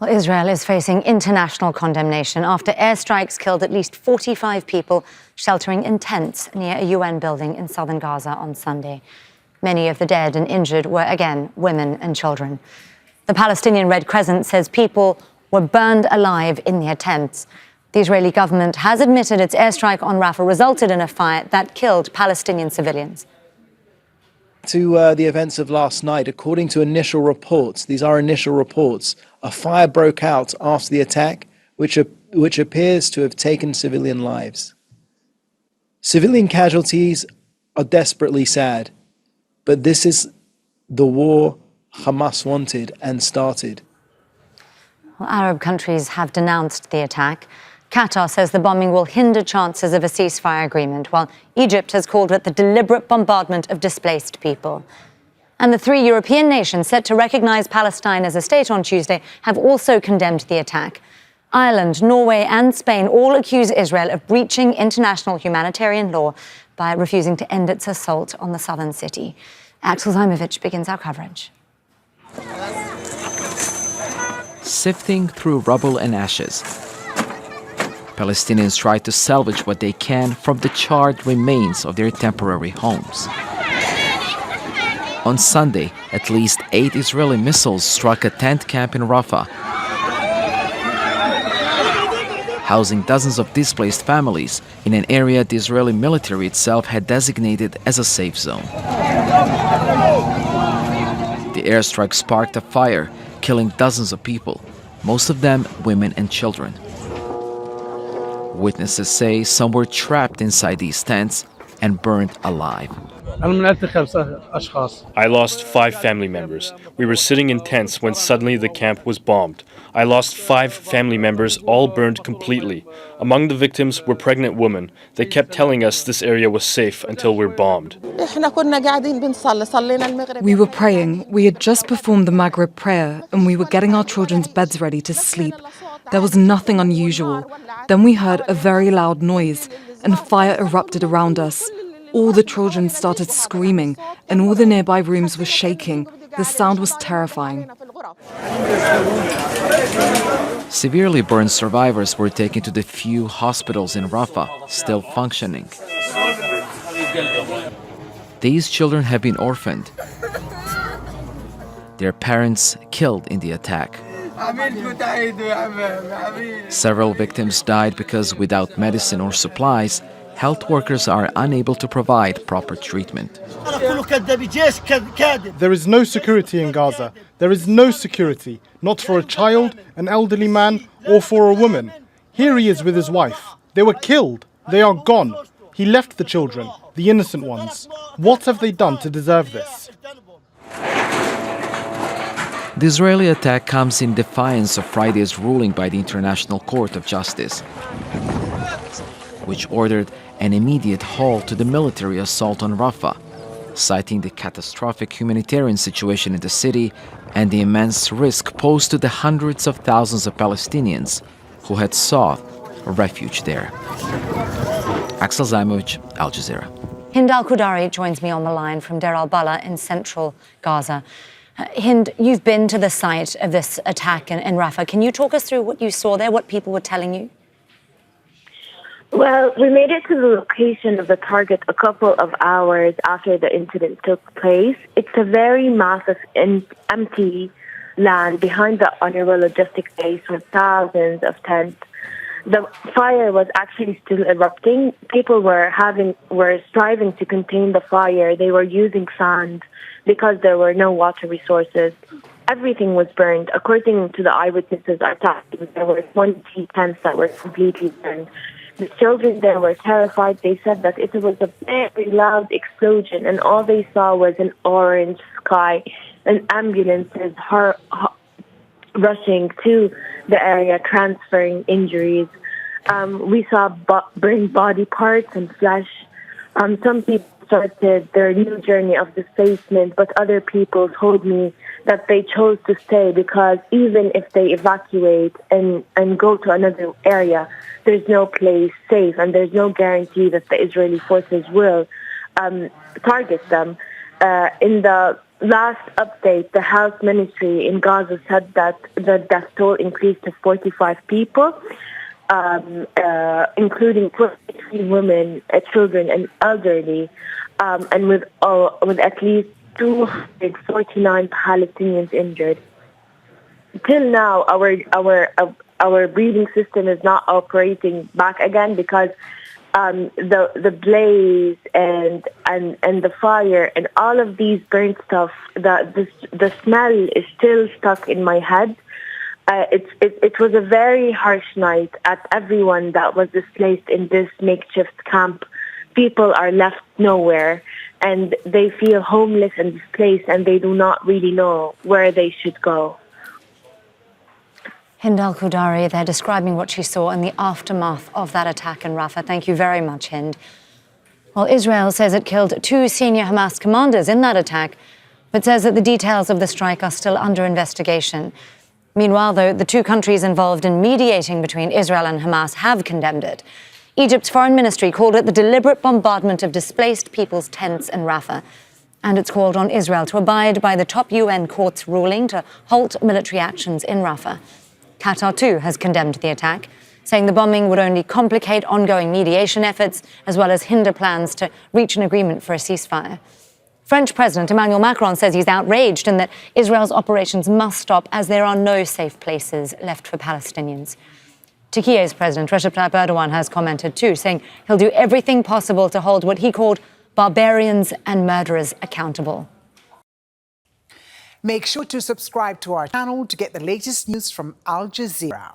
Well, Israel is facing international condemnation after airstrikes killed at least 45 people sheltering in tents near a UN building in southern Gaza on Sunday. Many of the dead and injured were, again, women and children. The Palestinian Red Crescent says people were burned alive in their tents. The Israeli government has admitted its airstrike on Rafah resulted in a fire that killed Palestinian civilians. To the events of last night, according to initial reports, these are initial reports, a fire broke out after the attack, which appears to have taken civilian lives. Civilian casualties are desperately sad, but this is the war Hamas wanted and started. Well, Arab countries have denounced the attack. Qatar says the bombing will hinder chances of a ceasefire agreement, while Egypt has called it the deliberate bombardment of displaced people. And the three European nations set to recognise Palestine as a state on Tuesday have also condemned the attack. Ireland, Norway and Spain all accuse Israel of breaching international humanitarian law by refusing to end its assault on the southern city. Axel Zajmovic begins our coverage. Sifting through rubble and ashes, Palestinians try to salvage what they can from the charred remains of their temporary homes. On Sunday, at least 8 Israeli missiles struck a tent camp in Rafah, housing dozens of displaced families in an area the Israeli military itself had designated as a safe zone. The airstrike sparked a fire, killing dozens of people, most of them women and children. Witnesses say some were trapped inside these tents and burned alive. I lost 5 family members. We were sitting in tents when suddenly the camp was bombed. I lost 5 family members, all burned completely. Among the victims were pregnant women. They kept telling us this area was safe until we're bombed. We were praying. We had just performed the Maghrib prayer and we were getting our children's beds ready to sleep. There was nothing unusual. Then we heard a very loud noise and fire erupted around us. All the children started screaming and all the nearby rooms were shaking. The sound was terrifying. Severely burned survivors were taken to the few hospitals in Rafah, still functioning. These children have been orphaned. Their parents killed in the attack. Several victims died because without medicine or supplies, health workers are unable to provide proper treatment. There is no security in Gaza. There is no security, not for a child, an elderly man, or for a woman. Here he is with his wife. They were killed. They are gone. He left the children, the innocent ones. What have they done to deserve this? The Israeli attack comes in defiance of Friday's ruling by the International Court of Justice, which ordered an immediate halt to the military assault on Rafah, citing the catastrophic humanitarian situation in the city and the immense risk posed to the hundreds of thousands of Palestinians who had sought refuge there. Axel Zajmovic, Al Jazeera. Hind al-Qudari joins me on the line from Deir al-Balah in central Gaza. Hind, you've been to the site of this attack in Rafah. Can you talk us through what you saw there, what people were telling you? Well, we made it to the location of the target a couple of hours after the incident took place. It's a very massive and empty land behind the UNRWA logistic base with thousands of tents. The fire was actually still erupting. People were striving to contain the fire. They were using sand because there were no water resources. Everything was burned. According to the eyewitnesses, there were 20 tents that were completely burned. The children there were terrified. They said that it was a very loud explosion and all they saw was an orange sky and ambulances rushing to the area, transferring injuries. We saw burned body parts and flesh. Some people started their new journey of displacement, but other people told me that they chose to stay because even if they evacuate and go to another area, there's no place safe and there's no guarantee that the Israeli forces will target them. In the last update, the health ministry in Gaza said that the death toll increased to 45 people, including 23 women, children, and elderly, and with at least 249 Palestinians injured. Till now, our breathing system is not operating back again because the blaze and the fire and all of these burnt stuff, the smell is still stuck in my head. It was a very harsh night at everyone that was displaced in this makeshift camp. People are left nowhere and they feel homeless and displaced and they do not really know where they should go. Hind al-Qudari, they're describing what she saw in the aftermath of that attack in Rafah. Thank you very much, Hind. Well, Israel says it killed 2 senior Hamas commanders in that attack, but says that the details of the strike are still under investigation. Meanwhile, though, the 2 countries involved in mediating between Israel and Hamas have condemned it. Egypt's foreign ministry called it the deliberate bombardment of displaced people's tents in Rafah. And it's called on Israel to abide by the top UN court's ruling to halt military actions in Rafah. Qatar, too, has condemned the attack, saying the bombing would only complicate ongoing mediation efforts as well as hinder plans to reach an agreement for a ceasefire. French President Emmanuel Macron says he's outraged and that Israel's operations must stop as there are no safe places left for Palestinians. Turkey's President Recep Tayyip Erdogan has commented too, saying he'll do everything possible to hold what he called barbarians and murderers accountable. Make sure to subscribe to our channel to get the latest news from Al Jazeera.